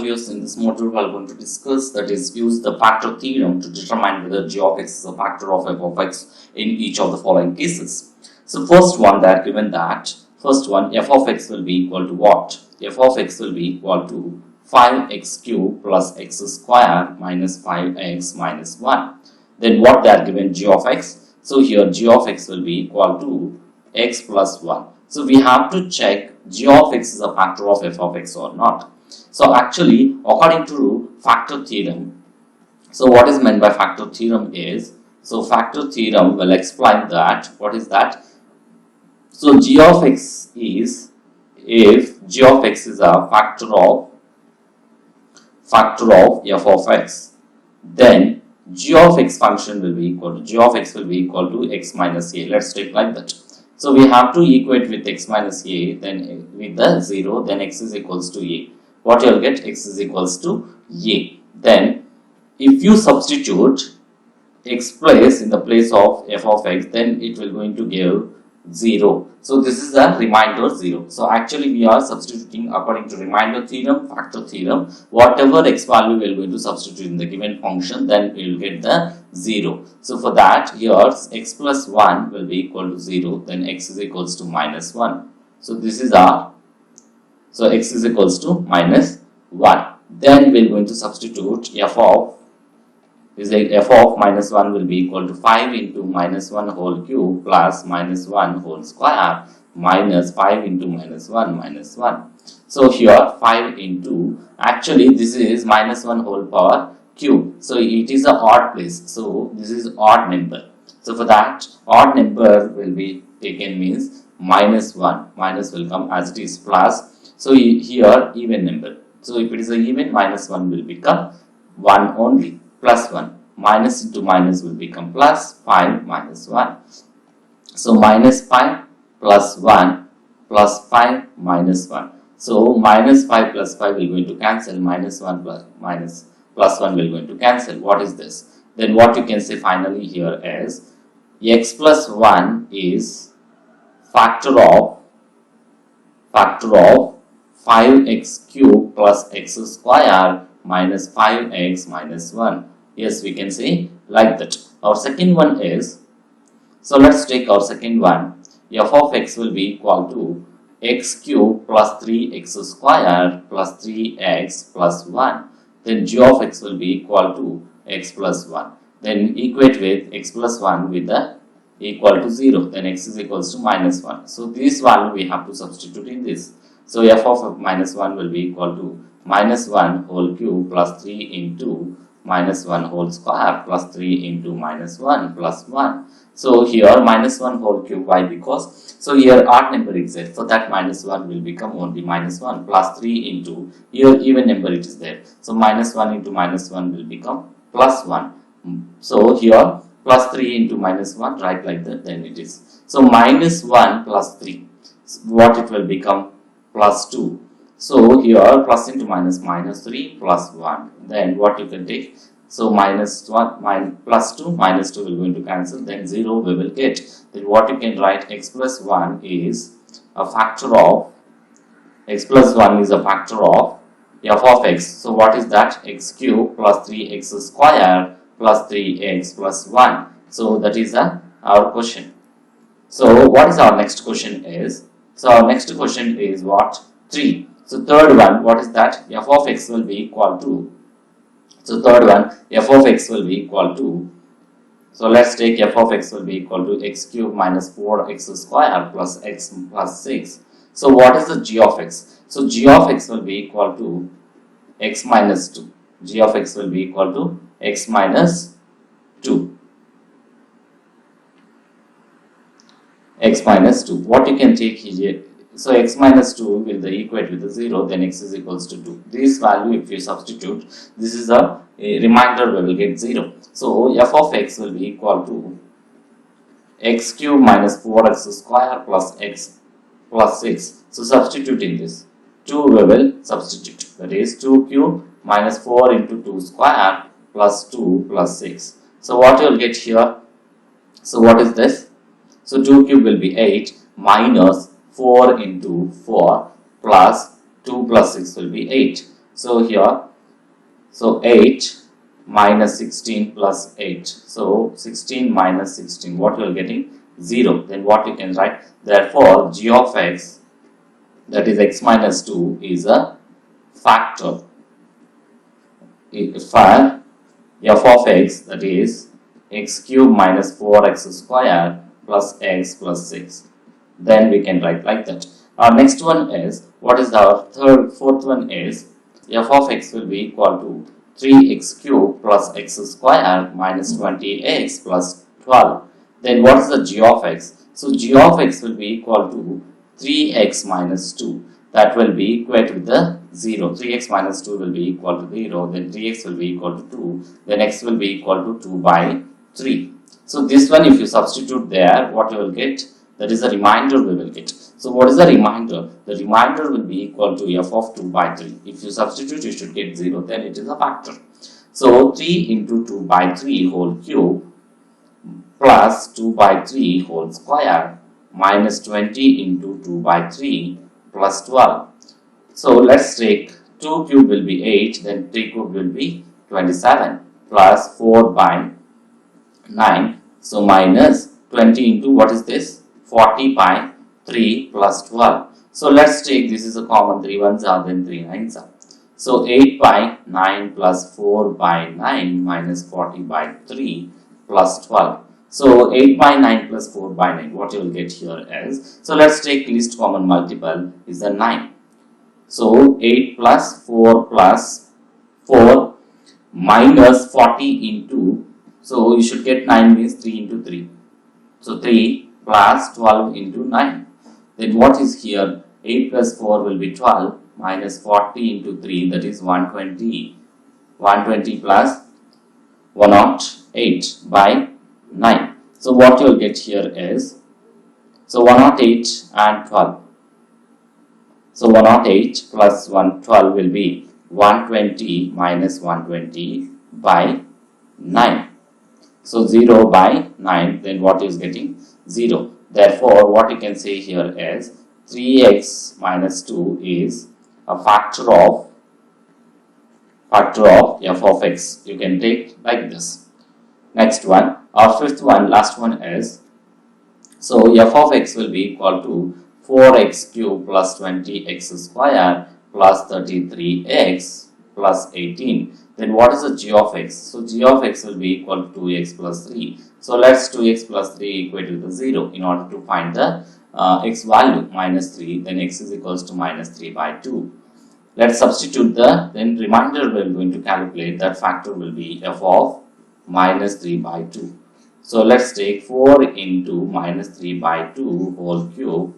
Viewers, in this module we are going to discuss, that is, use the factor theorem to determine whether g of x is a factor of f of x in each of the following cases. So first one, they are given that first one, f of x will be equal to what? F of x will be equal to 5x cube plus x square minus 5x minus 1. Then what they are given? G of x. So here g of x will be equal to x plus 1. So we have to check g of x is a factor of f of x or not. So actually, according to factor theorem, so what is meant by factor theorem is, so factor theorem will explain that, what is that? So g of x is, if g of x is a factor of f of x, then g of x function will be equal to, g of x will be equal to x minus a. Let's take like that. So we have to equate with x minus a, then with the 0, then x is equals to a. What you will get? X is equals to a. Then if you substitute x place in the place of f of x, then it will going to give 0. So this is a remainder 0. So actually we are substituting according to remainder theorem, factor theorem, whatever x value we are going to substitute in the given function, then we will get the 0. So for that, here x plus 1 will be equal to 0, then x is equals to minus 1. So this is our, so x is equals to minus 1. Then we are going to substitute f of, is like f of minus 1 will be equal to 5 into minus 1 whole cube plus minus 1 whole square minus 5 into minus 1 minus 1. So here 5 into, actually this is minus 1 whole power cube. So it is a odd place. So this is odd number. So for that, odd number will be taken, means minus 1. Minus will come as it is, plus. So here even number. So if it is a even, minus 1 will become 1 only. Plus 1, minus into minus will become plus 5 minus 1. So minus 5 plus 1 plus 5 minus 1. So minus 5 plus 5 will going to cancel, minus 1 plus 1 will going to cancel. What is this? Then what you can say finally here is x plus 1 is factor of 5x cube plus x square minus 5x minus 1. Yes, we can say like that. Our second one is, so let's take our second one. F of x will be equal to x cube plus 3x square plus 3x plus 1. Then g of x will be equal to x plus 1. Then equate with x plus 1 with the equal to 0. Then x is equals to minus 1. So this value we have to substitute in this. So f of minus 1 will be equal to minus 1 whole cube plus 3 into minus 1 whole square plus 3 into minus 1 plus 1. So here minus 1 whole cube, why? Because, so here odd number exists, so that minus 1 will become only minus 1 plus 3 into, here even number it is there. So minus 1 into minus 1 will become plus 1. So here plus 3 into minus 1, right, like that, then it is. So minus 1 plus 3, what it will become? Plus 2. So here plus into minus, minus 3 plus 1. Then what you can take? So minus 1 plus 2, minus 2 will going to cancel. Then 0 we will get. Then what you can write? X plus 1 is a factor of, x plus 1 is a factor of f of x. So what is that? X cube plus 3x square plus 3x plus 1. So that is our question. So what is our next question is? So our next question is what? 3. So third one, what is that? F of x will be equal to, so third one, f of x will be equal to, so let's take f of x will be equal to x cube minus 4x square plus x plus 6. So what is the g of x? So g of x will be equal to x minus 2. G of x will be equal to x minus 2. X minus 2. What you can take here? So x minus 2 will the equate with the 0, then x is equals to 2. This value if you substitute, this is a remainder we will get 0. So f of x will be equal to x cube minus 4x square plus x plus 6. So substituting this, 2 we will substitute, that is 2 cube minus 4 into 2 square plus 2 plus 6. So what you will get here? So what is this? So 2 cube will be 8 minus 4 into 4 plus 2 plus 6 will be 8. So here, so 8 minus 16 plus 8. So 16 minus 16, what you are getting? 0. Then what you can write? Therefore, g of x, that is x minus 2, is a factor. For f of x, that is x cube minus 4x square plus x plus 6. Then we can write like that. Our next one is, what is the fourth one is, f of x will be equal to 3x cube plus x square minus 20x plus 12. Then what is the g of x? So g of x will be equal to 3x minus 2. That will be equate with the 0. 3x minus 2 will be equal to 0. Then 3x will be equal to 2. Then x will be equal to 2 by 3. So this one, if you substitute there, what you will get? That is the remainder we will get. So what is the remainder? The remainder will be equal to f of 2 by 3. If you substitute, you should get 0. Then it is a factor. So 3 into 2 by 3 whole cube plus 2 by 3 whole square minus 20 into 2 by 3 plus 12. So let's take 2 cube will be 8, then 3 cube will be 27 plus 4 by 9. So minus 20 into what is this? 40 by 3 plus 12. So let's take, this is a common, 3 ones are, then 3 nines are. So 8 by 9 plus 4 by 9 minus 40 by 3 plus 12. So 8 by 9 plus 4 by 9, what you will get here is, so let's take least common multiple is the 9. So 8 plus 4 plus 4 minus 40 into, so you should get 9 means 3 into 3. So 3 plus 12 into 9. Then what is here? 8 plus 4 will be 12 minus 40 into 3, that is 120. 120 plus 108 by 9. So what you will get here is, so 108 and 12. So 108 plus 112 will be 120 minus 120 by 9. So 0 by 9, then what is getting? 0. Therefore, what you can say here is 3x minus 2 is a factor of f of x. You can take like this. Next one, our fifth one, last one is, so f of x will be equal to 4x cube plus 20x square plus 33x plus 18. Then what is the g of x? So g of x will be equal to 2x plus 3. So let's 2x plus 3 equate to the 0 in order to find the x value minus 3. Then x is equals to minus 3 by 2. Let's substitute the, then remainder we are going to calculate, that factor will be f of minus 3 by 2. So let's take 4 into minus 3 by 2 whole cube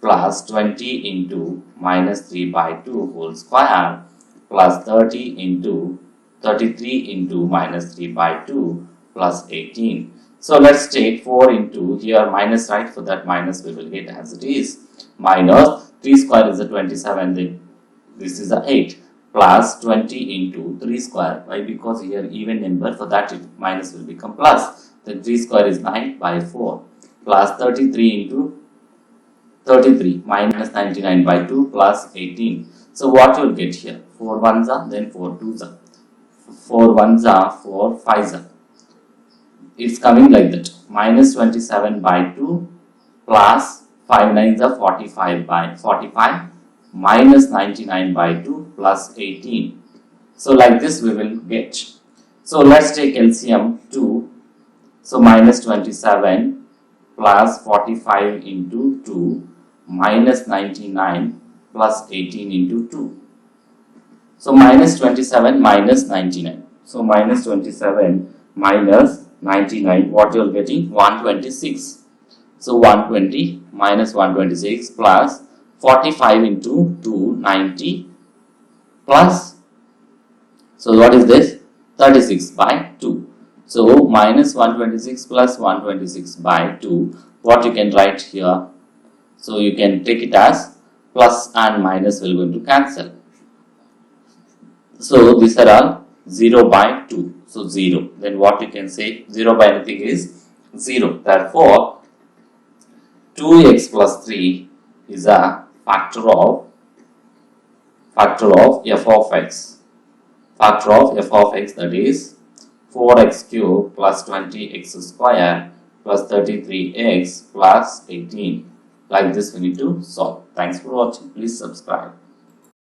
plus 20 into minus 3 by 2 whole square plus 30 into 33 into minus 3 by 2 plus 18. So let's take 4 into here minus, right? For that minus we will get as it is, minus 3 square is a 27, then this is a 8 plus 20 into 3 square. Why? Because here even number, for that it minus will become plus. Then 3 square is 9 by 4 plus 33 into 33 minus 99 by 2 plus 18. So what you will get here? 4 ones are, then 4 twos are. 4 ones are, 4 fives are. It's coming like that. Minus 27 by 2 plus 5 nines are 45 by 45 minus 99 by 2 plus 18. So like this we will get. So let's take LCM 2. So minus 27 plus 45 into 2 minus 99 plus 18 into 2. So minus 27 minus 99. So minus 27 minus 99, what you are getting? 126. So 120 minus 126 plus 45 into 2, 90 plus, so what is this? 36 by 2. So minus 126 plus 126 by 2, what you can write here? So you can take it as plus and minus will going to cancel. So these are all 0 by 2. So 0. Then what you can say? 0 by anything is 0. Therefore, 2x plus 3 is a factor factor of f of x. Factor of f of x, that is 4x cube plus 20x square plus 33x plus 18. Like this we need to solve. Thanks for watching. Please subscribe.